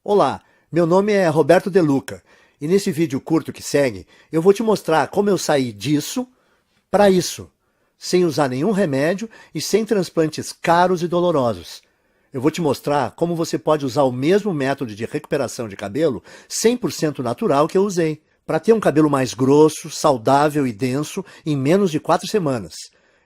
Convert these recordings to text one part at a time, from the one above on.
Olá, meu nome é Roberto De Luca e nesse vídeo curto que segue eu vou te mostrar como eu saí disso para isso, sem usar nenhum remédio e sem transplantes caros e dolorosos. Eu vou te mostrar como você pode usar o mesmo método de recuperação de cabelo 100% natural que eu usei, para ter um cabelo mais grosso, saudável e denso em menos de 4 semanas.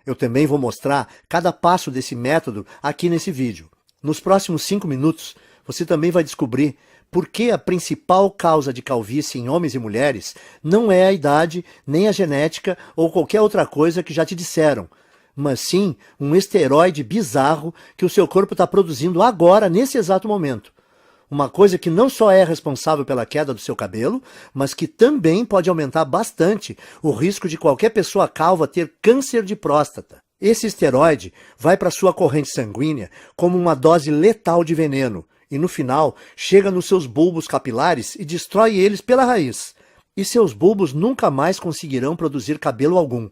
Eu também vou mostrar cada passo desse método aqui nesse vídeo. Nos próximos 5 minutos, você também vai descobrir por que a principal causa de calvície em homens e mulheres não é a idade, nem a genética ou qualquer outra coisa que já te disseram, mas sim um esteroide bizarro que o seu corpo está produzindo agora, nesse exato momento. Uma coisa que não só é responsável pela queda do seu cabelo, mas que também pode aumentar bastante o risco de qualquer pessoa calva ter câncer de próstata. Esse esteroide vai para sua corrente sanguínea como uma dose letal de veneno e no final chega nos seus bulbos capilares e destrói eles pela raiz. E seus bulbos nunca mais conseguirão produzir cabelo algum.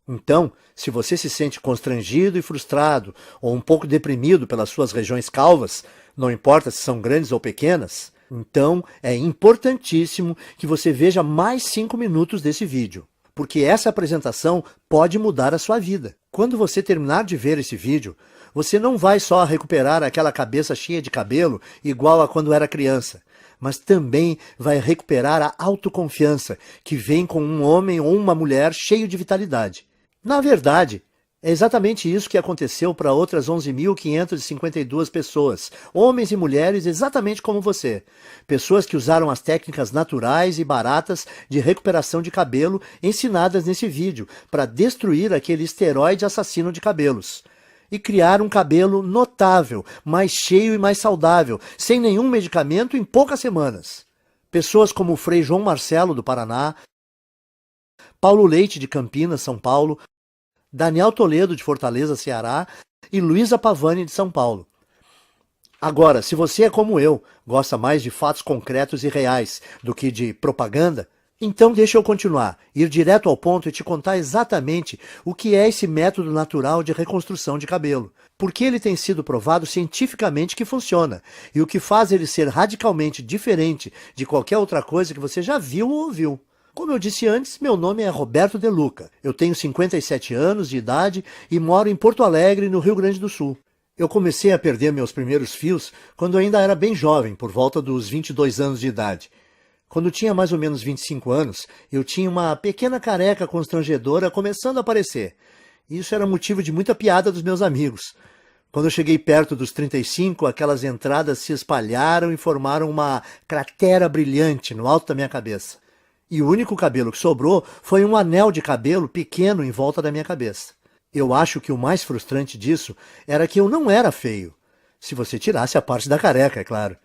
Então, se você se sente constrangido e frustrado ou um pouco deprimido pelas suas regiões calvas, não importa se são grandes ou pequenas, então é importantíssimo que você veja mais 5 minutos desse vídeo, porque essa apresentação pode mudar a sua vida. Quando você terminar de ver esse vídeo, você não vai só recuperar aquela cabeça cheia de cabelo igual a quando era criança, mas também vai recuperar a autoconfiança que vem com um homem ou uma mulher cheio de vitalidade. Na verdade, é exatamente isso que aconteceu para outras 11.552 pessoas, homens e mulheres exatamente como você. Pessoas que usaram as técnicas naturais e baratas de recuperação de cabelo ensinadas nesse vídeo para destruir aquele esteroide assassino de cabelos. E criar um cabelo notável, mais cheio e mais saudável, sem nenhum medicamento em poucas semanas. Pessoas como o Frei João Marcelo, do Paraná, Paulo Leite, de Campinas, São Paulo, Daniel Toledo, de Fortaleza, Ceará, e Luísa Pavani, de São Paulo. Agora, se você é como eu, gosta mais de fatos concretos e reais do que de propaganda, então deixa eu continuar, ir direto ao ponto e te contar exatamente o que é esse método natural de reconstrução de cabelo. Porque ele tem sido provado cientificamente que funciona, e o que faz ele ser radicalmente diferente de qualquer outra coisa que você já viu ou ouviu. Como eu disse antes, meu nome é Roberto De Luca. Eu tenho 57 anos de idade e moro em Porto Alegre, no Rio Grande do Sul. Eu comecei a perder meus primeiros fios quando ainda era bem jovem, por volta dos 22 anos de idade. Quando tinha mais ou menos 25 anos, eu tinha uma pequena careca constrangedora começando a aparecer. Isso era motivo de muita piada dos meus amigos. Quando eu cheguei perto dos 35, aquelas entradas se espalharam e formaram uma cratera brilhante no alto da minha cabeça. E o único cabelo que sobrou foi um anel de cabelo pequeno em volta da minha cabeça. Eu acho que o mais frustrante disso era que eu não era feio. Se você tirasse a parte da careca, é claro.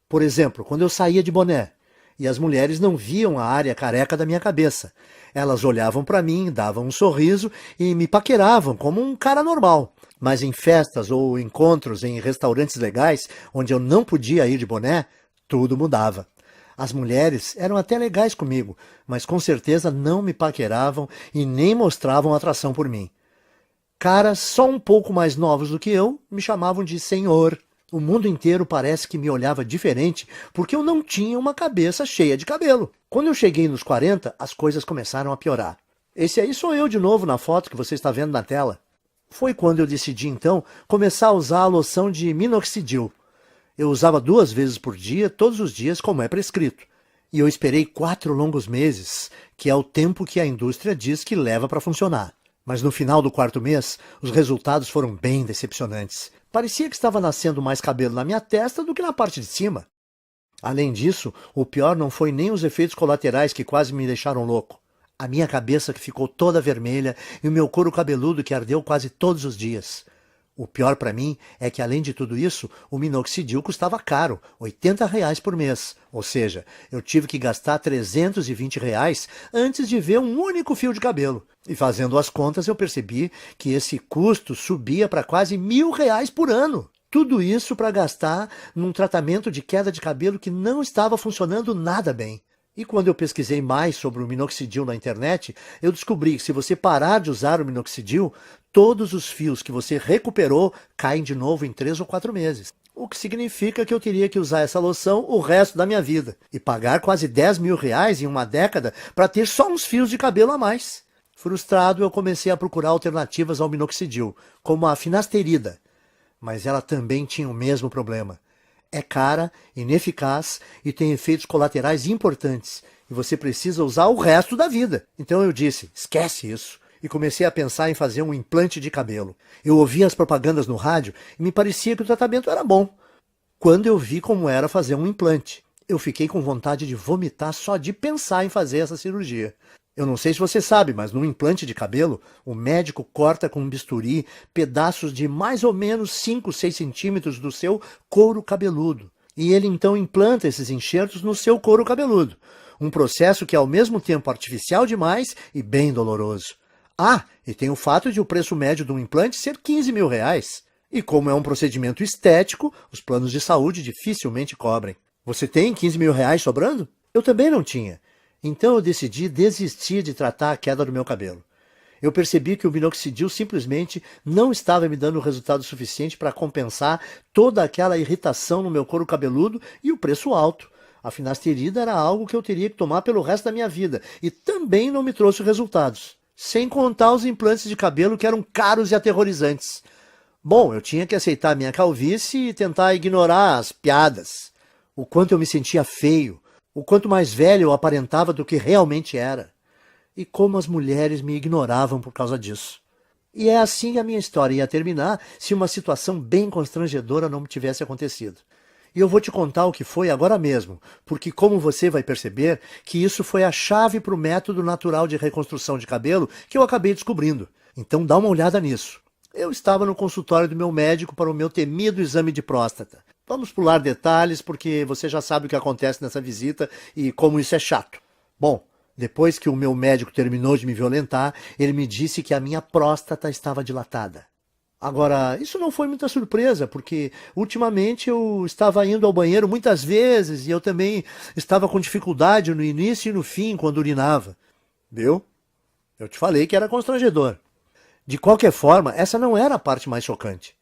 Por exemplo, quando eu saía de boné, e as mulheres não viam a área careca da minha cabeça. Elas olhavam para mim, davam um sorriso e me paqueravam como um cara normal. Mas em festas ou encontros em restaurantes legais, onde eu não podia ir de boné, tudo mudava. As mulheres eram até legais comigo, mas com certeza não me paqueravam e nem mostravam atração por mim. Caras só um pouco mais novos do que eu me chamavam de senhor. O mundo inteiro parece que me olhava diferente porque eu não tinha uma cabeça cheia de cabelo. Quando eu cheguei nos 40, as coisas começaram a piorar. Esse aí sou eu de novo na foto que você está vendo na tela. Foi quando eu decidi então começar a usar a loção de minoxidil. Eu usava 2 vezes por dia, todos os dias, como é prescrito. E eu esperei 4 longos meses, que é o tempo que a indústria diz que leva para funcionar. Mas no final do 4º mês, os resultados foram bem decepcionantes. Parecia que estava nascendo mais cabelo na minha testa do que na parte de cima. Além disso, o pior não foi nem os efeitos colaterais que quase me deixaram louco. A minha cabeça que ficou toda vermelha e o meu couro cabeludo que ardeu quase todos os dias. O pior para mim é que, além de tudo isso, o minoxidil custava caro, R$ 80 por mês. Ou seja, eu tive que gastar R$ 320 antes de ver um único fio de cabelo. E fazendo as contas, eu percebi que esse custo subia para quase R$ 1.000 por ano. Tudo isso para gastar num tratamento de queda de cabelo que não estava funcionando nada bem. E quando eu pesquisei mais sobre o minoxidil na internet, eu descobri que se você parar de usar o minoxidil, todos os fios que você recuperou caem de novo em 3 ou 4 meses. o que significa que eu teria que usar essa loção o resto da minha vida e pagar quase 10 mil reais em uma década para ter só uns fios de cabelo a mais. Frustrado, eu comecei a procurar alternativas ao minoxidil, como a finasterida, mas ela também tinha o mesmo problema. É cara, ineficaz e tem efeitos colaterais importantes, e você precisa usar o resto da vida. Então eu disse, esquece isso, e comecei a pensar em fazer um implante de cabelo. Eu ouvia as propagandas no rádio e me parecia que o tratamento era bom. Quando eu vi como era fazer um implante, eu fiquei com vontade de vomitar só de pensar em fazer essa cirurgia. Eu não sei se você sabe, mas no implante de cabelo, o médico corta com um bisturi pedaços de mais ou menos 5, 6 centímetros do seu couro cabeludo. E ele então implanta esses enxertos no seu couro cabeludo. Um processo que é ao mesmo tempo artificial demais e bem doloroso. Ah, e tem o fato de o preço médio de um implante ser 15 mil reais. E como é um procedimento estético, os planos de saúde dificilmente cobrem. Você tem 15 mil reais sobrando? Eu também não tinha. Então eu decidi desistir de tratar a queda do meu cabelo. Eu percebi que o minoxidil simplesmente não estava me dando resultado suficiente para compensar toda aquela irritação no meu couro cabeludo e o preço alto. A finasterida era algo que eu teria que tomar pelo resto da minha vida e também não me trouxe resultados. Sem contar os implantes de cabelo que eram caros e aterrorizantes. Bom, eu tinha que aceitar a minha calvície e tentar ignorar as piadas. O quanto eu me sentia feio. O quanto mais velho eu aparentava do que realmente era. E como as mulheres me ignoravam por causa disso. E é assim que a minha história ia terminar se uma situação bem constrangedora não me tivesse acontecido. E eu vou te contar o que foi agora mesmo, porque como você vai perceber, que isso foi a chave para o método natural de reconstrução de cabelo que eu acabei descobrindo. Então dá uma olhada nisso. Eu estava no consultório do meu médico para o meu temido exame de próstata. Vamos pular detalhes, porque você já sabe o que acontece nessa visita e como isso é chato. Bom, depois que o meu médico terminou de me violentar, ele me disse que a minha próstata estava dilatada. Agora, isso não foi muita surpresa, porque ultimamente eu estava indo ao banheiro muitas vezes e eu também estava com dificuldade no início e no fim, quando urinava. Viu? Eu te falei que era constrangedor. De qualquer forma, essa não era a parte mais chocante.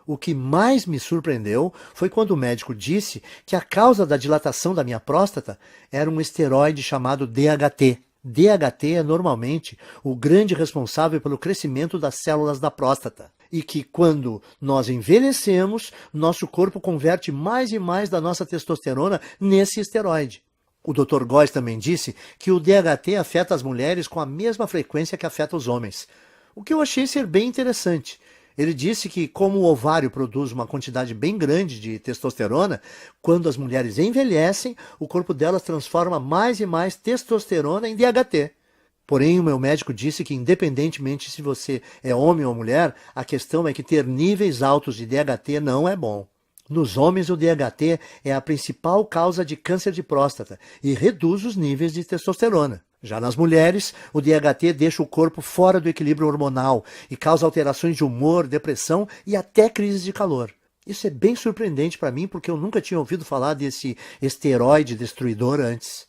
O que mais me surpreendeu foi quando o médico disse que a causa da dilatação da minha próstata era um esteroide chamado DHT. DHT é normalmente o grande responsável pelo crescimento das células da próstata. E que quando nós envelhecemos, nosso corpo converte mais e mais da nossa testosterona nesse esteroide. O Dr. Góes também disse que o DHT afeta as mulheres com a mesma frequência que afeta os homens. O que eu achei ser bem interessante. Ele disse que, como o ovário produz uma quantidade bem grande de testosterona, quando as mulheres envelhecem, o corpo delas transforma mais e mais testosterona em DHT. Porém, o meu médico disse que, independentemente se você é homem ou mulher, a questão é que ter níveis altos de DHT não é bom. Nos homens, o DHT é a principal causa de câncer de próstata e reduz os níveis de testosterona. Já nas mulheres, o DHT deixa o corpo fora do equilíbrio hormonal e causa alterações de humor, depressão e até crises de calor. Isso é bem surpreendente para mim porque eu nunca tinha ouvido falar desse esteroide destruidor antes.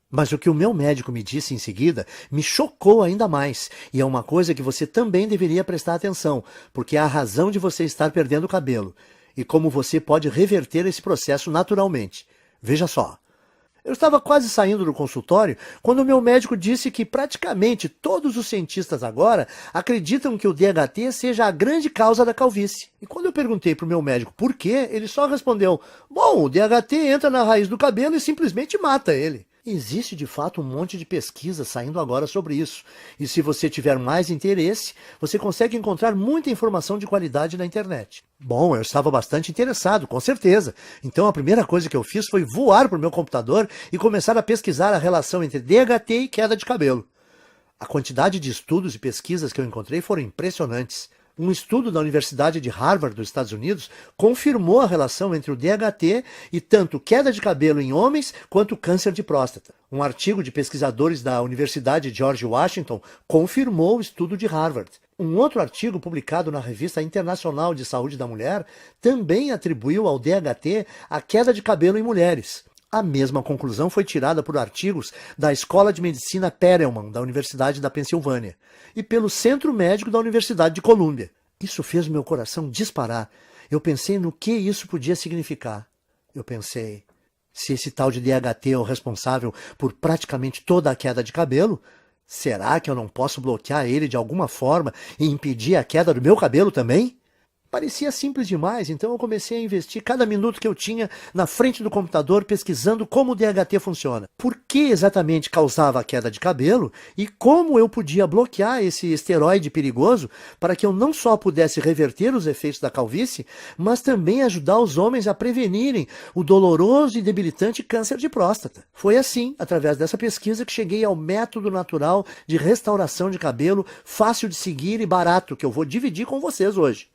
Mas o que o meu médico me disse em seguida me chocou ainda mais, e é uma coisa que você também deveria prestar atenção, porque é a razão de você estar perdendo o cabelo, e como você pode reverter esse processo naturalmente. Veja só. Eu estava quase saindo do consultório quando o meu médico disse que praticamente todos os cientistas agora acreditam que o DHT seja a grande causa da calvície. E quando eu perguntei para o meu médico por quê, ele só respondeu: bom, o DHT entra na raiz do cabelo e simplesmente mata ele. Existe de fato um monte de pesquisa saindo agora sobre isso. E se você tiver mais interesse, você consegue encontrar muita informação de qualidade na internet. Bom, eu estava bastante interessado, com certeza. Então a primeira coisa que eu fiz foi voar para o meu computador e começar a pesquisar a relação entre DHT e queda de cabelo. A quantidade de estudos e pesquisas que eu encontrei foram impressionantes. Um estudo da Universidade de Harvard, dos Estados Unidos, confirmou a relação entre o DHT e tanto queda de cabelo em homens quanto câncer de próstata. Um artigo de pesquisadores da Universidade George Washington confirmou o estudo de Harvard. Um outro artigo publicado na Revista Internacional de Saúde da Mulher também atribuiu ao DHT a queda de cabelo em mulheres. A mesma conclusão foi tirada por artigos da Escola de Medicina Perelman, da Universidade da Pensilvânia, e pelo Centro Médico da Universidade de Colômbia. Isso fez meu coração disparar. eu pensei no que isso podia significar. Eu pensei, se esse tal de DHT é o responsável por praticamente toda a queda de cabelo, será que eu não posso bloquear ele de alguma forma e impedir a queda do meu cabelo também? Parecia simples demais, então eu comecei a investir cada minuto que eu tinha na frente do computador pesquisando como o DHT funciona. Por que exatamente causava a queda de cabelo e como eu podia bloquear esse esteroide perigoso para que eu não só pudesse reverter os efeitos da calvície, mas também ajudar os homens a prevenirem o doloroso e debilitante câncer de próstata. Foi assim, através dessa pesquisa, que cheguei ao método natural de restauração de cabelo, fácil de seguir e barato, que eu vou dividir com vocês hoje.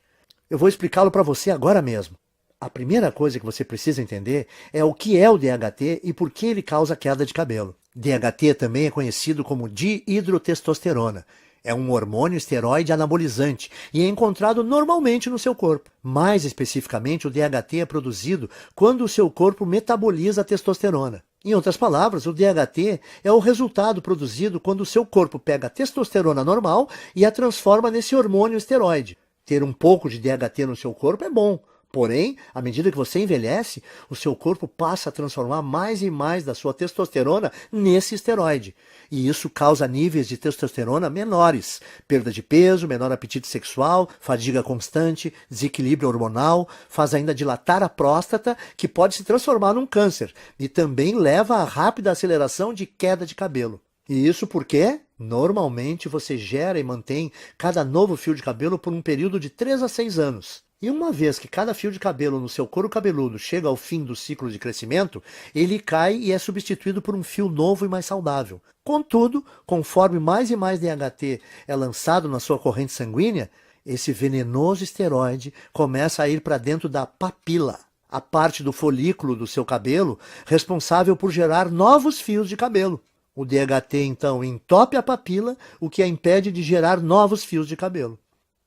Eu vou explicá-lo para você agora mesmo. A primeira coisa que você precisa entender é o que é o DHT e por que ele causa queda de cabelo. DHT também é conhecido como dihidrotestosterona. É um hormônio esteroide anabolizante e é encontrado normalmente no seu corpo. Mais especificamente, o DHT é produzido quando o seu corpo metaboliza a testosterona. Em outras palavras, o DHT é o resultado produzido quando o seu corpo pega a testosterona normal e a transforma nesse hormônio esteroide. Ter um pouco de DHT no seu corpo é bom, porém, à medida que você envelhece, o seu corpo passa a transformar mais e mais da sua testosterona nesse esteroide. E isso causa níveis de testosterona menores, perda de peso, menor apetite sexual, fadiga constante, desequilíbrio hormonal, faz ainda dilatar a próstata, que pode se transformar num câncer, e também leva a rápida aceleração de queda de cabelo. E isso porque, normalmente, você gera e mantém cada novo fio de cabelo por um período de 3 a 6 anos. E uma vez que cada fio de cabelo no seu couro cabeludo chega ao fim do ciclo de crescimento, ele cai e é substituído por um fio novo e mais saudável. Contudo, conforme mais e mais DHT é lançado na sua corrente sanguínea, esse venenoso esteroide começa a ir para dentro da papila, a parte do folículo do seu cabelo responsável por gerar novos fios de cabelo. O DHT, então, entope a papila, o que a impede de gerar novos fios de cabelo.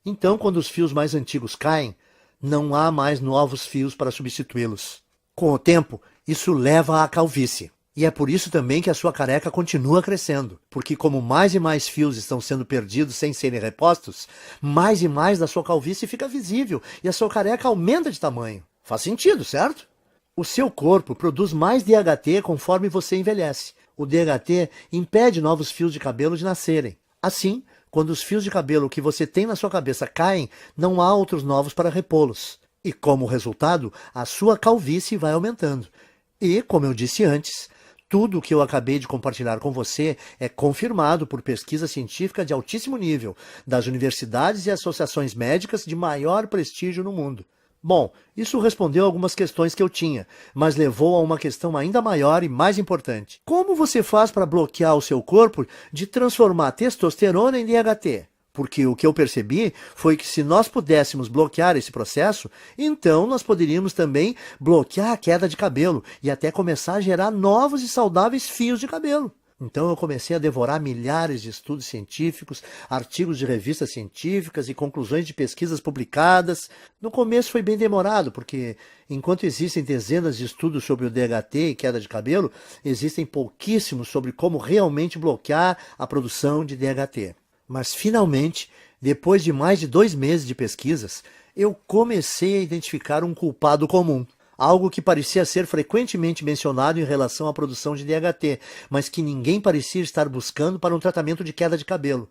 Então, quando os fios mais antigos caem, não há mais novos fios para substituí-los. Com o tempo, isso leva à calvície. E é por isso também que a sua careca continua crescendo, porque como mais e mais fios estão sendo perdidos sem serem repostos, mais e mais da sua calvície fica visível e a sua careca aumenta de tamanho. Faz sentido, certo? O seu corpo produz mais DHT conforme você envelhece. O DHT impede novos fios de cabelo de nascerem. Assim, quando os fios de cabelo que você tem na sua cabeça caem, não há outros novos para repô-los. E como resultado, a sua calvície vai aumentando. E, como eu disse antes, tudo o que eu acabei de compartilhar com você é confirmado por pesquisa científica de altíssimo nível, das universidades e associações médicas de maior prestígio no mundo. Bom, isso respondeu algumas questões que eu tinha, mas levou a uma questão ainda maior e mais importante. Como você faz para bloquear o seu corpo de transformar testosterona em DHT? Porque o que eu percebi foi que se nós pudéssemos bloquear esse processo, então nós poderíamos também bloquear a queda de cabelo e até começar a gerar novos e saudáveis fios de cabelo. Então eu comecei a devorar milhares de estudos científicos, artigos de revistas científicas e conclusões de pesquisas publicadas. No começo foi bem demorado, porque enquanto existem dezenas de estudos sobre o DHT e queda de cabelo, existem pouquíssimos sobre como realmente bloquear a produção de DHT. Mas finalmente, depois de mais de 2 meses de pesquisas, eu comecei a identificar um culpado comum. Algo que parecia ser frequentemente mencionado em relação à produção de DHT, mas que ninguém parecia estar buscando para um tratamento de queda de cabelo.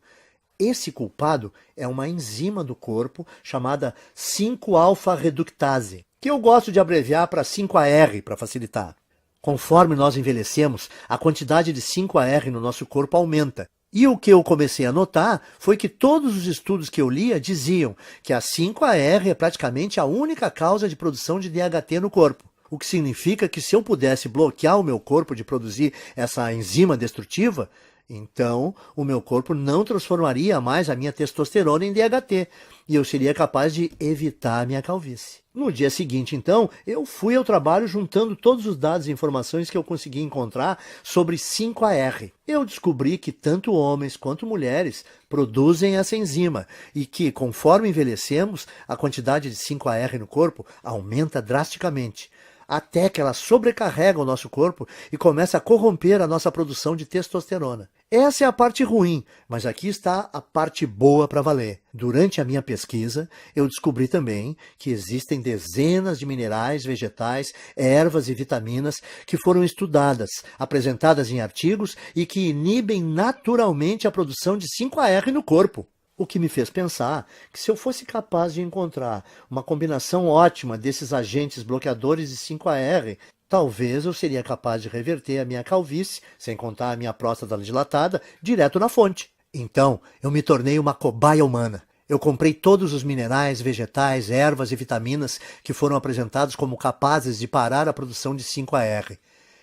Esse culpado é uma enzima do corpo chamada 5-alfa-reductase, que eu gosto de abreviar para 5-AR para facilitar. Conforme nós envelhecemos, a quantidade de 5-AR no nosso corpo aumenta. E o que eu comecei a notar foi que todos os estudos que eu lia diziam que a 5-AR é praticamente a única causa de produção de DHT no corpo. O que significa que se eu pudesse bloquear o meu corpo de produzir essa enzima destrutiva, então o meu corpo não transformaria mais a minha testosterona em DHT e eu seria capaz de evitar a minha calvície. No dia seguinte, então, eu fui ao trabalho juntando todos os dados e informações que eu consegui encontrar sobre 5-AR. Eu descobri que tanto homens quanto mulheres produzem essa enzima e que, conforme envelhecemos, a quantidade de 5-AR no corpo aumenta drasticamente. até que ela sobrecarrega o nosso corpo e começa a corromper a nossa produção de testosterona. Essa é a parte ruim, mas aqui está a parte boa para valer. Durante a minha pesquisa, eu descobri também que existem dezenas de minerais, vegetais, ervas e vitaminas que foram estudadas, apresentadas em artigos e que inibem naturalmente a produção de 5-AR no corpo. O que me fez pensar que se eu fosse capaz de encontrar uma combinação ótima desses agentes bloqueadores de 5-AR, talvez eu seria capaz de reverter a minha calvície, sem contar a minha próstata dilatada, direto na fonte. Então, eu me tornei uma cobaia humana. Eu comprei todos os minerais, vegetais, ervas e vitaminas que foram apresentados como capazes de parar a produção de 5-AR.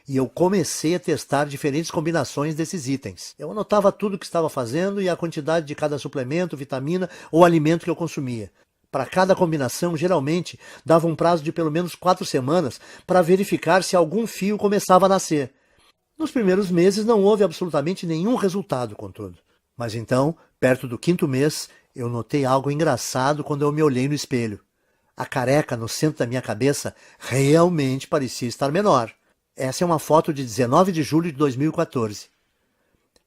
E eu comecei a testar diferentes combinações desses itens. Eu anotava tudo o que estava fazendo e a quantidade de cada suplemento, vitamina ou alimento que eu consumia. Para cada combinação, geralmente, dava um prazo de pelo menos 4 semanas para verificar se algum fio começava a nascer. Nos primeiros meses não houve absolutamente nenhum resultado, contudo. Mas então, perto do 5º mês, eu notei algo engraçado quando eu me olhei no espelho. A careca no centro da minha cabeça realmente parecia estar menor. Essa é uma foto de 19 de julho de 2014.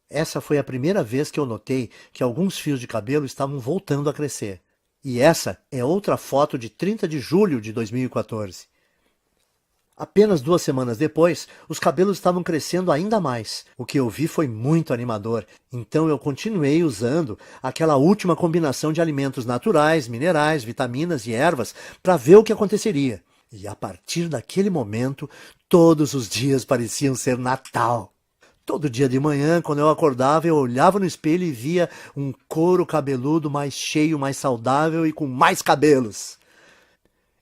Essa foi a primeira vez que eu notei que alguns fios de cabelo estavam voltando a crescer. E essa é outra foto de 30 de julho de 2014. Apenas 2 semanas depois, os cabelos estavam crescendo ainda mais. O que eu vi foi muito animador, então eu continuei usando aquela última combinação de alimentos naturais, minerais, vitaminas e ervas para ver o que aconteceria. E a partir daquele momento, todos os dias pareciam ser Natal. Todo dia de manhã, quando eu acordava, eu olhava no espelho e via um couro cabeludo mais cheio, mais saudável e com mais cabelos.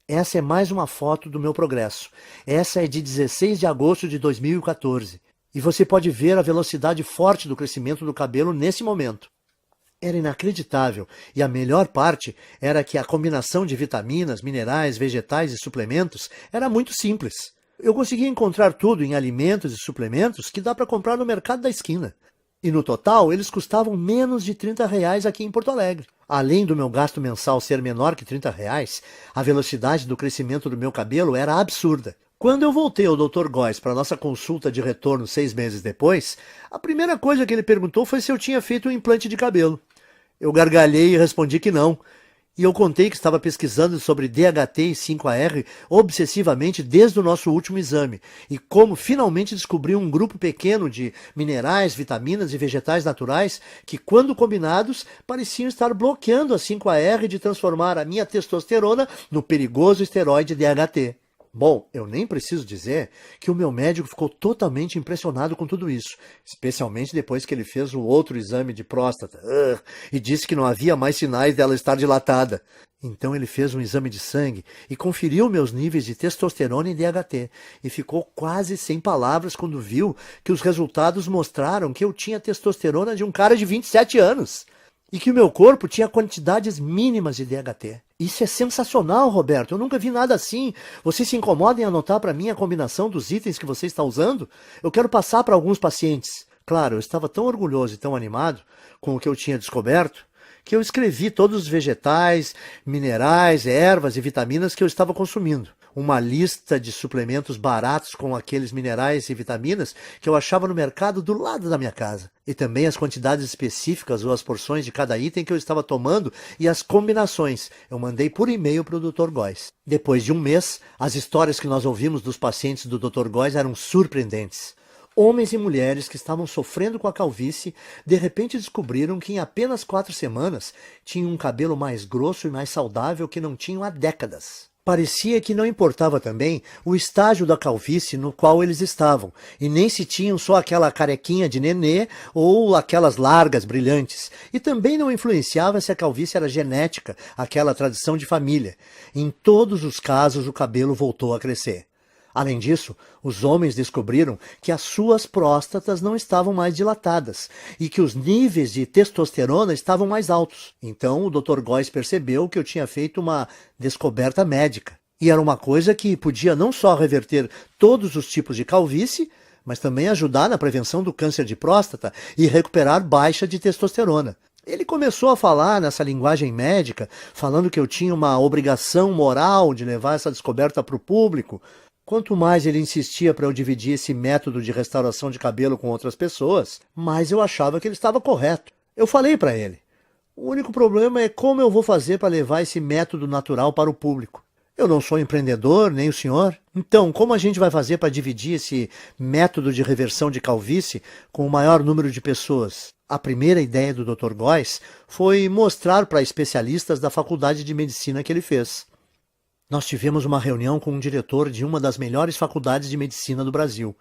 Essa é mais uma foto do meu progresso. Essa é de 16 de agosto de 2014. E você pode ver a velocidade forte do crescimento do cabelo nesse momento. Era inacreditável, e a melhor parte era que a combinação de vitaminas, minerais, vegetais e suplementos era muito simples. Eu conseguia encontrar tudo em alimentos e suplementos que dá para comprar no mercado da esquina. E no total, eles custavam menos de R$ 30 aqui em Porto Alegre. Além do meu gasto mensal ser menor que R$ 30, a velocidade do crescimento do meu cabelo era absurda. Quando eu voltei ao Dr. Góes para nossa consulta de retorno 6 meses depois, a primeira coisa que ele perguntou foi se eu tinha feito um implante de cabelo. Eu gargalhei e respondi que não. E eu contei que estava pesquisando sobre DHT e 5-AR obsessivamente desde o nosso último exame, e como finalmente descobri um grupo pequeno de minerais, vitaminas e vegetais naturais que, quando combinados, pareciam estar bloqueando a 5-AR de transformar a minha testosterona no perigoso esteroide DHT. Bom, eu nem preciso dizer que o meu médico ficou totalmente impressionado com tudo isso, especialmente depois que ele fez o outro exame de próstata e disse que não havia mais sinais dela estar dilatada. Então ele fez um exame de sangue e conferiu meus níveis de testosterona e DHT e ficou quase sem palavras quando viu que os resultados mostraram que eu tinha testosterona de um cara de 27 anos. E que o meu corpo tinha quantidades mínimas de DHT. Isso é sensacional, Roberto. Eu nunca vi nada assim. Você se incomoda em anotar para mim a combinação dos itens que você está usando? Eu quero passar para alguns pacientes. Claro, eu estava tão orgulhoso e tão animado com o que eu tinha descoberto que eu escrevi todos os vegetais, minerais, ervas e vitaminas que eu estava consumindo. Uma lista de suplementos baratos com aqueles minerais e vitaminas que eu achava no mercado do lado da minha casa. E também as quantidades específicas ou as porções de cada item que eu estava tomando e as combinações. Eu mandei por e-mail para o Dr. Góes. Depois de um mês, as histórias que nós ouvimos dos pacientes do Dr. Góes eram surpreendentes. Homens e mulheres que estavam sofrendo com a calvície, de repente descobriram que em apenas 4 semanas tinham um cabelo mais grosso e mais saudável que não tinham há décadas. Parecia que não importava também o estágio da calvície no qual eles estavam, e nem se tinham só aquela carequinha de nenê ou aquelas largas brilhantes, e também não influenciava se a calvície era genética, aquela tradição de família. Em todos os casos o cabelo voltou a crescer. Além disso, os homens descobriram que as suas próstatas não estavam mais dilatadas e que os níveis de testosterona estavam mais altos. Então o Dr. Góes percebeu que eu tinha feito uma descoberta médica. E era uma coisa que podia não só reverter todos os tipos de calvície, mas também ajudar na prevenção do câncer de próstata e recuperar baixa de testosterona. Ele começou a falar nessa linguagem médica, falando que eu tinha uma obrigação moral de levar essa descoberta para o público. Quanto mais ele insistia para eu dividir esse método de restauração de cabelo com outras pessoas, mais eu achava que ele estava correto. Eu falei para ele: o único problema é como eu vou fazer para levar esse método natural para o público. Eu não sou empreendedor, nem o senhor. Então, como a gente vai fazer para dividir esse método de reversão de calvície com o maior número de pessoas? A primeira ideia do Dr. Góes foi mostrar para especialistas da faculdade de medicina que ele fez. Nós tivemos uma reunião com um diretor de uma das melhores faculdades de medicina do Brasil.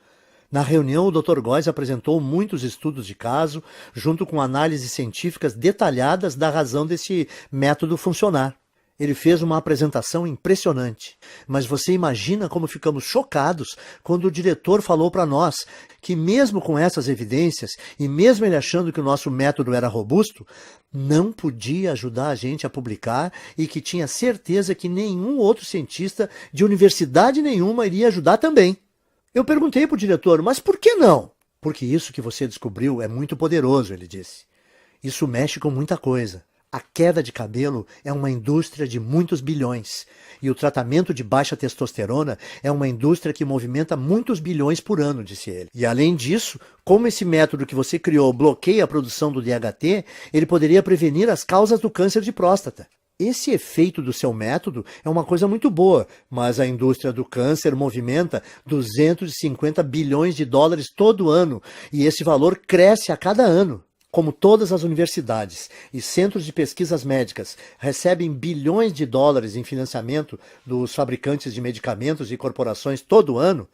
Na reunião, o Dr. Góes apresentou muitos estudos de caso, junto com análises científicas detalhadas da razão desse método funcionar. Ele fez uma apresentação impressionante, mas você imagina como ficamos chocados quando o diretor falou para nós que mesmo com essas evidências, e mesmo ele achando que o nosso método era robusto, não podia ajudar a gente a publicar e que tinha certeza que nenhum outro cientista de universidade nenhuma iria ajudar também. Eu perguntei para o diretor, mas por que não? Porque isso que você descobriu é muito poderoso, ele disse. Isso mexe com muita coisa. A queda de cabelo é uma indústria de muitos bilhões, e o tratamento de baixa testosterona é uma indústria que movimenta muitos bilhões por ano, disse ele. E além disso, como esse método que você criou bloqueia a produção do DHT, ele poderia prevenir as causas do câncer de próstata. Esse efeito do seu método é uma coisa muito boa, mas a indústria do câncer movimenta 250 bilhões de dólares todo ano, e esse valor cresce a cada ano. Como todas as universidades e centros de pesquisas médicas recebem bilhões de dólares em financiamento dos fabricantes de medicamentos e corporações todo ano,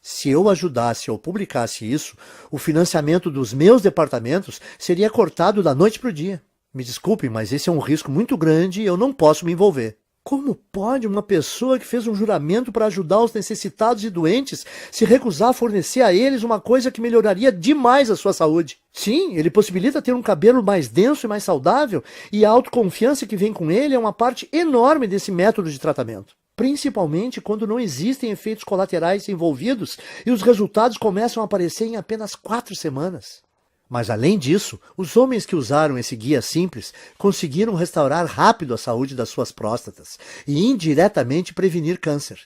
se eu ajudasse ou publicasse isso, o financiamento dos meus departamentos seria cortado da noite para o dia. Me desculpe, mas esse é um risco muito grande e eu não posso me envolver. Como pode uma pessoa que fez um juramento para ajudar os necessitados e doentes se recusar a fornecer a eles uma coisa que melhoraria demais a sua saúde? Sim, ele possibilita ter um cabelo mais denso e mais saudável, e a autoconfiança que vem com ele é uma parte enorme desse método de tratamento. Principalmente quando não existem efeitos colaterais envolvidos e os resultados começam a aparecer em apenas 4 semanas. Mas além disso, os homens que usaram esse guia simples conseguiram restaurar rápido a saúde das suas próstatas e indiretamente prevenir câncer.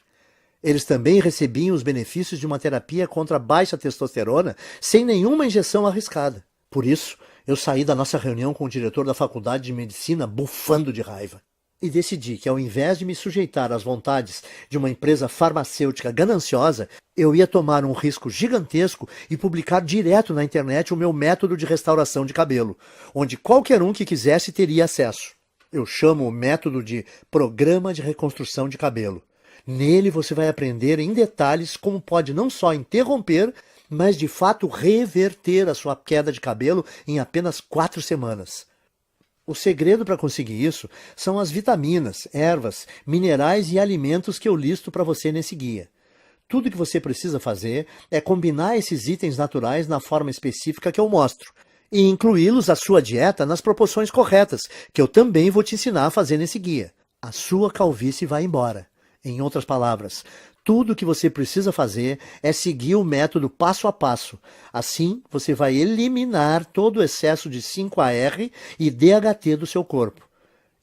Eles também recebiam os benefícios de uma terapia contra a baixa testosterona sem nenhuma injeção arriscada. Por isso, eu saí da nossa reunião com o diretor da faculdade de medicina bufando de raiva. E decidi que, ao invés de me sujeitar às vontades de uma empresa farmacêutica gananciosa, eu ia tomar um risco gigantesco e publicar direto na internet o meu método de restauração de cabelo, onde qualquer um que quisesse teria acesso. Eu chamo o método de Programa de Reconstrução de Cabelo. Nele você vai aprender em detalhes como pode não só interromper, mas de fato reverter a sua queda de cabelo em apenas 4 semanas. O segredo para conseguir isso são as vitaminas, ervas, minerais e alimentos que eu listo para você nesse guia. Tudo que você precisa fazer é combinar esses itens naturais na forma específica que eu mostro e incluí-los à sua dieta nas proporções corretas, que eu também vou te ensinar a fazer nesse guia. A sua calvície vai embora. Em outras palavras, tudo o que você precisa fazer é seguir o método passo a passo. Assim, você vai eliminar todo o excesso de 5-AR e DHT do seu corpo,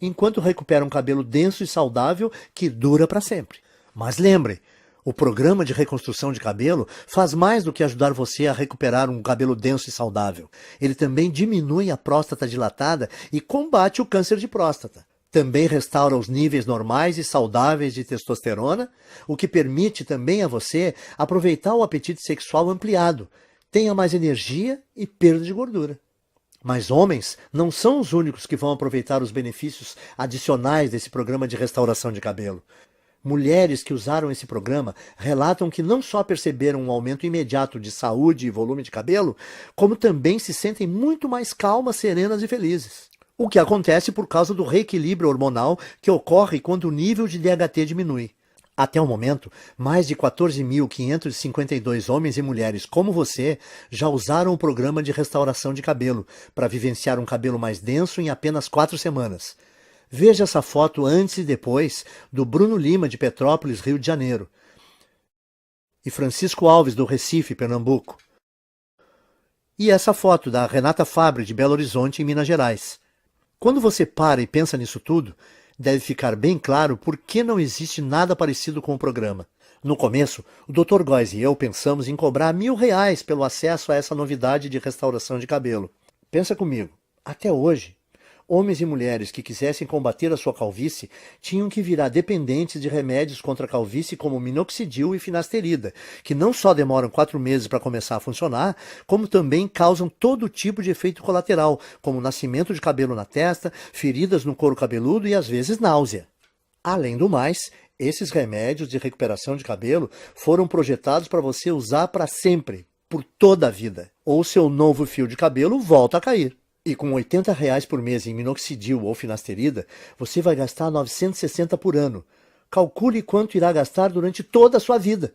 enquanto recupera um cabelo denso e saudável que dura para sempre. Mas lembre, o programa de reconstrução de cabelo faz mais do que ajudar você a recuperar um cabelo denso e saudável. Ele também diminui a próstata dilatada e combate o câncer de próstata. Também restaura os níveis normais e saudáveis de testosterona, o que permite também a você aproveitar o apetite sexual ampliado, tenha mais energia e perda de gordura. Mas homens não são os únicos que vão aproveitar os benefícios adicionais desse programa de restauração de cabelo. Mulheres que usaram esse programa relatam que não só perceberam um aumento imediato de saúde e volume de cabelo, como também se sentem muito mais calmas, serenas e felizes. O que acontece por causa do reequilíbrio hormonal que ocorre quando o nível de DHT diminui. Até o momento, mais de 14.552 homens e mulheres como você já usaram o programa de restauração de cabelo para vivenciar um cabelo mais denso em apenas 4 semanas. Veja essa foto antes e depois do Bruno Lima, de Petrópolis, Rio de Janeiro, e Francisco Alves, do Recife, Pernambuco. E essa foto da Renata Fabre, de Belo Horizonte, em Minas Gerais. Quando você para e pensa nisso tudo, deve ficar bem claro por que não existe nada parecido com o programa. No começo, o Dr. Góes e eu pensamos em cobrar R$ 1.000 pelo acesso a essa novidade de restauração de cabelo. Pensa comigo, até hoje, homens e mulheres que quisessem combater a sua calvície tinham que virar dependentes de remédios contra a calvície como minoxidil e finasterida, que não só demoram 4 meses para começar a funcionar, como também causam todo tipo de efeito colateral, como nascimento de cabelo na testa, feridas no couro cabeludo e às vezes náusea. Além do mais, esses remédios de recuperação de cabelo foram projetados para você usar para sempre, por toda a vida. Ou seu novo fio de cabelo volta a cair. E com R$ 80 por mês em minoxidil ou finasterida, você vai gastar 960 por ano. Calcule quanto irá gastar durante toda a sua vida.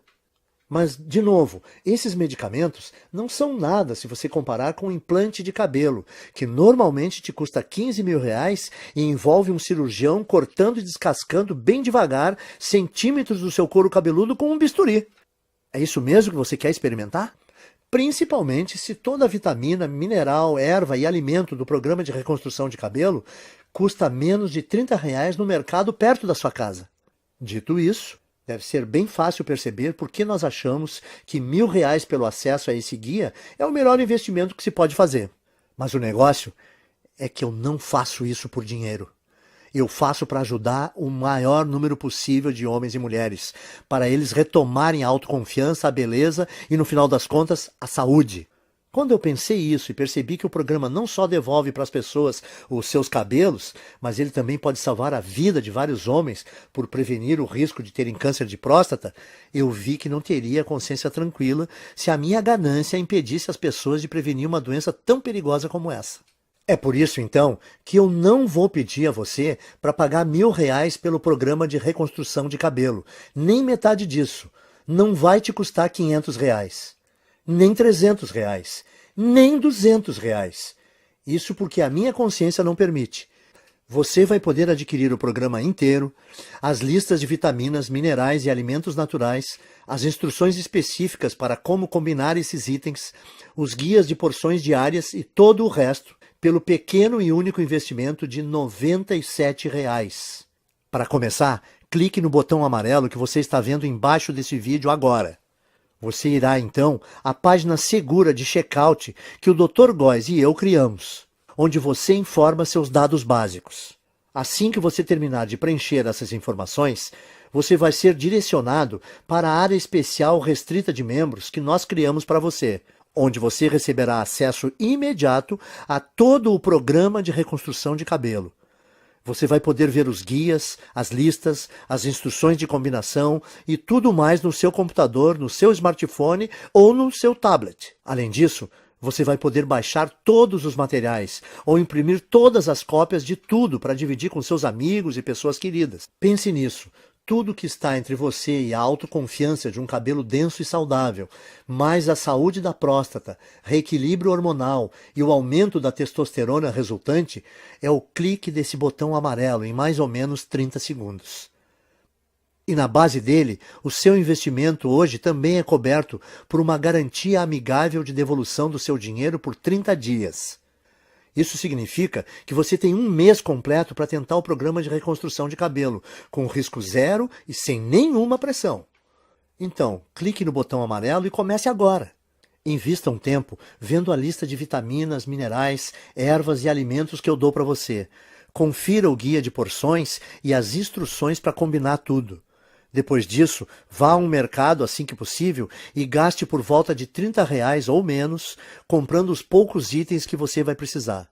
Mas, de novo, esses medicamentos não são nada se você comparar com um implante de cabelo, que normalmente te custa R$ 15.000 e envolve um cirurgião cortando e descascando bem devagar centímetros do seu couro cabeludo com um bisturi. É isso mesmo que você quer experimentar? Principalmente se toda a vitamina, mineral, erva e alimento do programa de reconstrução de cabelo custa menos de R$ 30 no mercado perto da sua casa. Dito isso, deve ser bem fácil perceber por que nós achamos que R$ 1.000 pelo acesso a esse guia é o melhor investimento que se pode fazer. Mas o negócio é que eu não faço isso por dinheiro. Eu faço para ajudar o maior número possível de homens e mulheres, para eles retomarem a autoconfiança, a beleza e, no final das contas, a saúde. Quando eu pensei isso e percebi que o programa não só devolve para as pessoas os seus cabelos, mas ele também pode salvar a vida de vários homens por prevenir o risco de terem câncer de próstata, eu vi que não teria consciência tranquila se a minha ganância impedisse as pessoas de prevenir uma doença tão perigosa como essa. É por isso, então, que eu não vou pedir a você para pagar R$ 1.000 pelo programa de reconstrução de cabelo. Nem metade disso. Não vai te custar R$ 500. Nem R$ 300. Nem R$ 200. Isso porque a minha consciência não permite. Você vai poder adquirir o programa inteiro, as listas de vitaminas, minerais e alimentos naturais, as instruções específicas para como combinar esses itens, os guias de porções diárias e todo o resto, pelo pequeno e único investimento de R$ 97. Para começar, clique no botão amarelo que você está vendo embaixo desse vídeo agora. Você irá, então, à página segura de checkout que o Dr. Góes e eu criamos, onde você informa seus dados básicos. Assim que você terminar de preencher essas informações, você vai ser direcionado para a área especial restrita de membros que nós criamos para você, onde você receberá acesso imediato a todo o programa de reconstrução de cabelo. Você vai poder ver os guias, as listas, as instruções de combinação e tudo mais no seu computador, no seu smartphone ou no seu tablet. Além disso, você vai poder baixar todos os materiais ou imprimir todas as cópias de tudo para dividir com seus amigos e pessoas queridas. Pense nisso. Tudo que está entre você e a autoconfiança de um cabelo denso e saudável, mais a saúde da próstata, reequilíbrio hormonal e o aumento da testosterona resultante, é o clique desse botão amarelo em mais ou menos 30 segundos. E na base dele, o seu investimento hoje também é coberto por uma garantia amigável de devolução do seu dinheiro por 30 dias. Isso significa que você tem 1 mês completo para tentar o programa de reconstrução de cabelo, com risco zero e sem nenhuma pressão. Então, clique no botão amarelo e comece agora. Invista um tempo vendo a lista de vitaminas, minerais, ervas e alimentos que eu dou para você. Confira o guia de porções e as instruções para combinar tudo. Depois disso, vá a um mercado assim que possível e gaste por volta de R$ 30 ou menos, comprando os poucos itens que você vai precisar.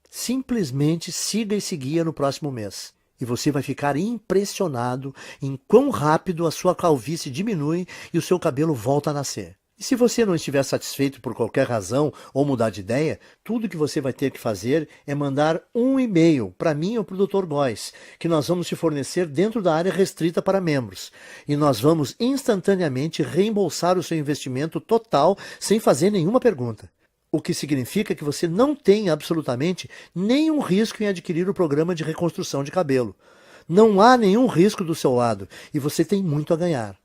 Simplesmente siga esse guia no próximo mês e você vai ficar impressionado em quão rápido a sua calvície diminui e o seu cabelo volta a nascer. E se você não estiver satisfeito por qualquer razão ou mudar de ideia, tudo que você vai ter que fazer é mandar um e-mail para mim ou para o Dr. Góes, que nós vamos te fornecer dentro da área restrita para membros. E nós vamos instantaneamente reembolsar o seu investimento total sem fazer nenhuma pergunta. O que significa que você não tem absolutamente nenhum risco em adquirir o programa de reconstrução de cabelo. Não há nenhum risco do seu lado e você tem muito a ganhar.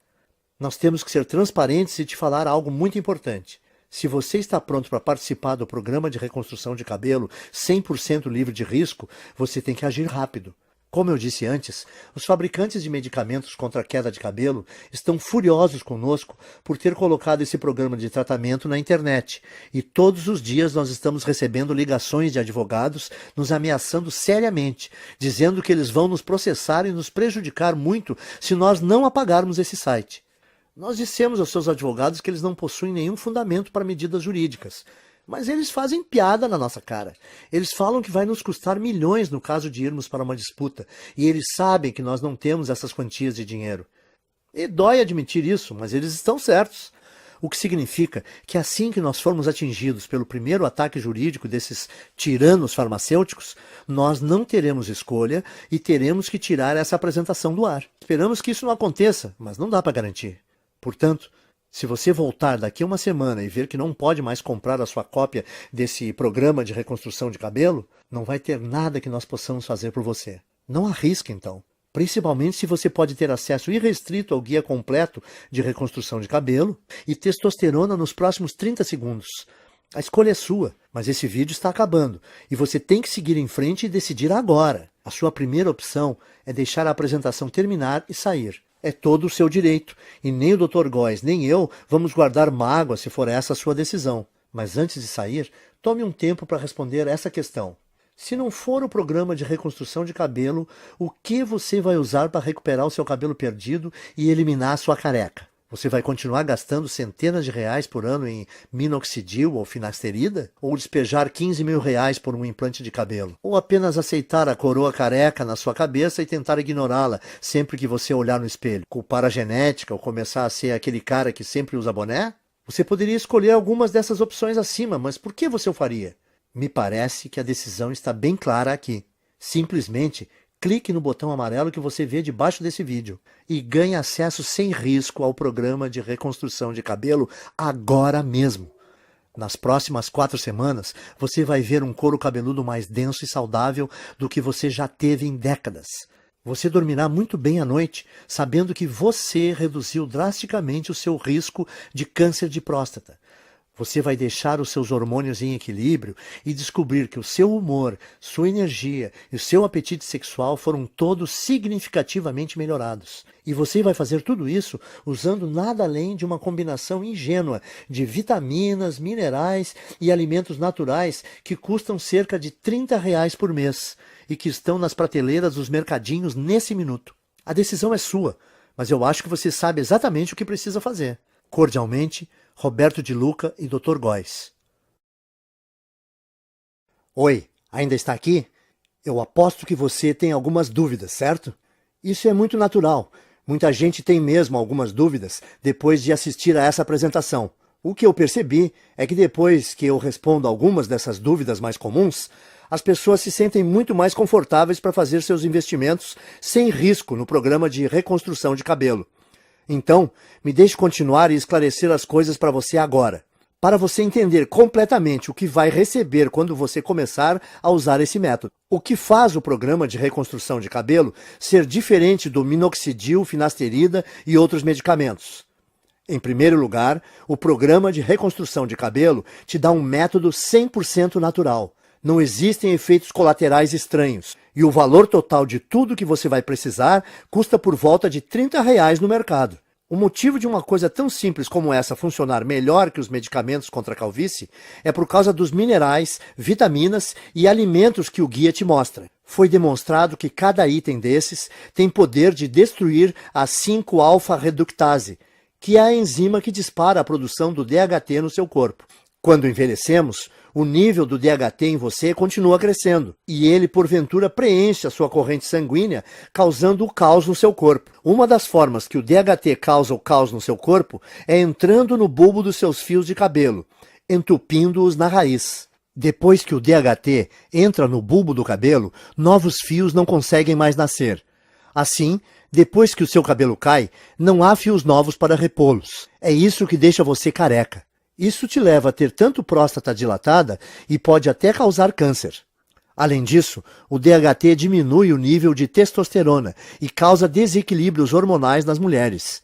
Nós temos que ser transparentes e te falar algo muito importante. Se você está pronto para participar do programa de reconstrução de cabelo 100% livre de risco, você tem que agir rápido. Como eu disse antes, os fabricantes de medicamentos contra a queda de cabelo estão furiosos conosco por ter colocado esse programa de tratamento na internet. E todos os dias nós estamos recebendo ligações de advogados nos ameaçando seriamente, dizendo que eles vão nos processar e nos prejudicar muito se nós não apagarmos esse site. Nós dissemos aos seus advogados que eles não possuem nenhum fundamento para medidas jurídicas. Mas eles fazem piada na nossa cara. Eles falam que vai nos custar milhões no caso de irmos para uma disputa. E eles sabem que nós não temos essas quantias de dinheiro. E dói admitir isso, mas eles estão certos. O que significa que assim que nós formos atingidos pelo primeiro ataque jurídico desses tiranos farmacêuticos, nós não teremos escolha e teremos que tirar essa apresentação do ar. Esperamos que isso não aconteça, mas não dá para garantir. Portanto, se você voltar daqui a uma semana e ver que não pode mais comprar a sua cópia desse programa de reconstrução de cabelo, não vai ter nada que nós possamos fazer por você. Não arrisque, então. Principalmente se você pode ter acesso irrestrito ao guia completo de reconstrução de cabelo e testosterona nos próximos 30 segundos. A escolha é sua, mas esse vídeo está acabando e você tem que seguir em frente e decidir agora. A sua primeira opção é deixar a apresentação terminar e sair. É todo o seu direito, e nem o Dr. Góes nem eu vamos guardar mágoa se for essa a sua decisão. Mas antes de sair, tome um tempo para responder essa questão. Se não for o programa de reconstrução de cabelo, o que você vai usar para recuperar o seu cabelo perdido e eliminar a sua careca? Você vai continuar gastando centenas de reais por ano em minoxidil ou finasterida? Ou despejar 15 mil reais por um implante de cabelo? Ou apenas aceitar a coroa careca na sua cabeça e tentar ignorá-la sempre que você olhar no espelho? Culpar a genética ou começar a ser aquele cara que sempre usa boné? Você poderia escolher algumas dessas opções acima, mas por que você o faria? Me parece que a decisão está bem clara aqui. Simplesmente clique no botão amarelo que você vê debaixo desse vídeo e ganhe acesso sem risco ao programa de reconstrução de cabelo agora mesmo. Nas próximas 4 semanas, você vai ver um couro cabeludo mais denso e saudável do que você já teve em décadas. Você dormirá muito bem à noite, sabendo que você reduziu drasticamente o seu risco de câncer de próstata. Você vai deixar os seus hormônios em equilíbrio e descobrir que o seu humor, sua energia e o seu apetite sexual foram todos significativamente melhorados. E você vai fazer tudo isso usando nada além de uma combinação ingênua de vitaminas, minerais e alimentos naturais que custam cerca de R$ 30 por mês e que estão nas prateleiras dos mercadinhos nesse minuto. A decisão é sua, mas eu acho que você sabe exatamente o que precisa fazer. Cordialmente, Roberto de Luca e Dr. Góes. Oi, ainda está aqui? Eu aposto que você tem algumas dúvidas, certo? Isso é muito natural. Muita gente tem mesmo algumas dúvidas depois de assistir a essa apresentação. O que eu percebi é que depois que eu respondo algumas dessas dúvidas mais comuns, as pessoas se sentem muito mais confortáveis para fazer seus investimentos sem risco no programa de reconstrução de cabelo. Então, me deixe continuar e esclarecer as coisas para você agora, para você entender completamente o que vai receber quando você começar a usar esse método. O que faz o programa de reconstrução de cabelo ser diferente do minoxidil, finasterida e outros medicamentos? Em primeiro lugar, o programa de reconstrução de cabelo te dá um método 100% natural. Não existem efeitos colaterais estranhos. E o valor total de tudo que você vai precisar custa por volta de R$ 30 no mercado. O motivo de uma coisa tão simples como essa funcionar melhor que os medicamentos contra a calvície é por causa dos minerais, vitaminas e alimentos que o guia te mostra. Foi demonstrado que cada item desses tem poder de destruir a 5-alfa-reductase, que é a enzima que dispara a produção do DHT no seu corpo. Quando envelhecemos, o nível do DHT em você continua crescendo e ele, porventura, preenche a sua corrente sanguínea, causando o caos no seu corpo. Uma das formas que o DHT causa o caos no seu corpo é entrando no bulbo dos seus fios de cabelo, entupindo-os na raiz. Depois que o DHT entra no bulbo do cabelo, novos fios não conseguem mais nascer. Assim, depois que o seu cabelo cai, não há fios novos para repô-los. É isso que deixa você careca. Isso te leva a ter tanto próstata dilatada e pode até causar câncer. Além disso, o DHT diminui o nível de testosterona e causa desequilíbrios hormonais nas mulheres.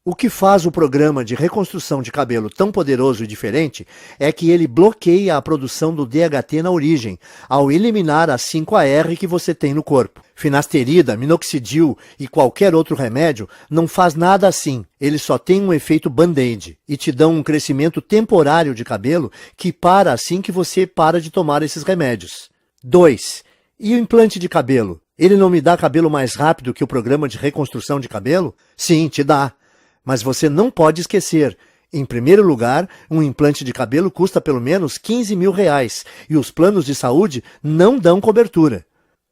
O que faz o programa de reconstrução de cabelo tão poderoso e diferente é que ele bloqueia a produção do DHT na origem, ao eliminar a 5-AR que você tem no corpo. Finasterida, minoxidil e qualquer outro remédio não faz nada assim. Eles só têm um efeito band-aid e te dão um crescimento temporário de cabelo que para assim que você para de tomar esses remédios. 2. E o implante de cabelo? Ele não me dá cabelo mais rápido que o programa de reconstrução de cabelo? Sim, te dá. Mas você não pode esquecer. Em primeiro lugar, um implante de cabelo custa pelo menos R$15.000 e os planos de saúde não dão cobertura.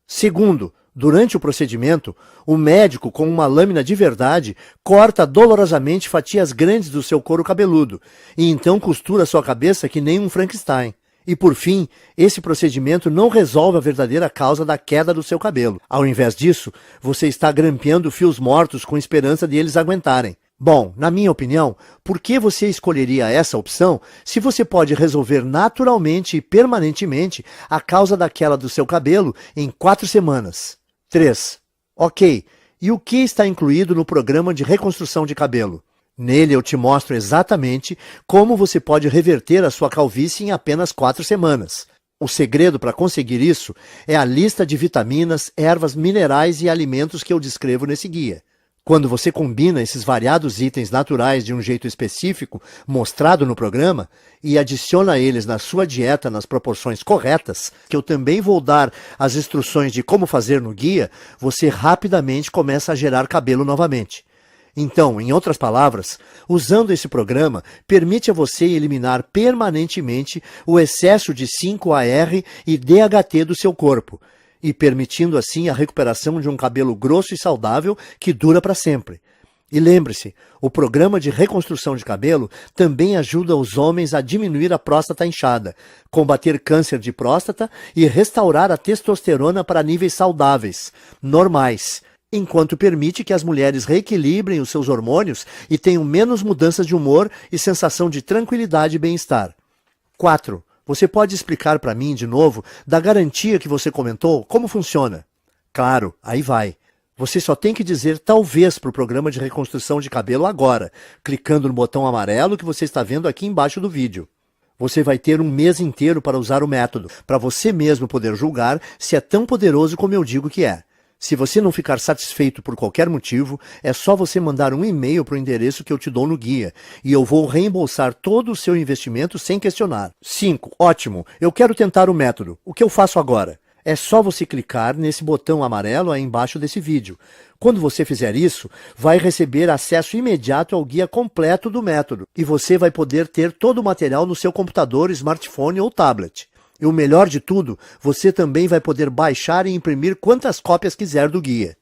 Segundo, durante o procedimento, o médico, com uma lâmina de verdade, corta dolorosamente fatias grandes do seu couro cabeludo e então costura sua cabeça que nem um Frankenstein. E por fim, esse procedimento não resolve a verdadeira causa da queda do seu cabelo. Ao invés disso, você está grampeando fios mortos com esperança de eles aguentarem. Bom, na minha opinião, por que você escolheria essa opção se você pode resolver naturalmente e permanentemente a causa da queda do seu cabelo em 4 semanas? 3. Ok, e o que está incluído no programa de reconstrução de cabelo? Nele eu te mostro exatamente como você pode reverter a sua calvície em apenas 4 semanas. O segredo para conseguir isso é a lista de vitaminas, ervas, minerais e alimentos que eu descrevo nesse guia. Quando você combina esses variados itens naturais de um jeito específico, mostrado no programa, e adiciona eles na sua dieta nas proporções corretas, que eu também vou dar as instruções de como fazer no guia, você rapidamente começa a gerar cabelo novamente. Então, em outras palavras, usando esse programa, permite a você eliminar permanentemente o excesso de 5-AR e DHT do seu corpo, e permitindo assim a recuperação de um cabelo grosso e saudável que dura para sempre. E lembre-se, o programa de reconstrução de cabelo também ajuda os homens a diminuir a próstata inchada, combater câncer de próstata e restaurar a testosterona para níveis saudáveis, normais, enquanto permite que as mulheres reequilibrem os seus hormônios e tenham menos mudanças de humor e sensação de tranquilidade e bem-estar. 4. Você pode explicar para mim, de novo, da garantia que você comentou, como funciona? Claro, aí vai. Você só tem que dizer talvez para o programa de reconstrução de cabelo agora, clicando no botão amarelo que você está vendo aqui embaixo do vídeo. Você vai ter um mês inteiro para usar o método, para você mesmo poder julgar se é tão poderoso como eu digo que é. Se você não ficar satisfeito por qualquer motivo, é só você mandar um e-mail para o endereço que eu te dou no guia, e eu vou reembolsar todo o seu investimento sem questionar. 5. Ótimo, eu quero tentar o método. O que eu faço agora? É só você clicar nesse botão amarelo aí embaixo desse vídeo. Quando você fizer isso, vai receber acesso imediato ao guia completo do método, e você vai poder ter todo o material no seu computador, smartphone ou tablet. E o melhor de tudo, você também vai poder baixar e imprimir quantas cópias quiser do guia.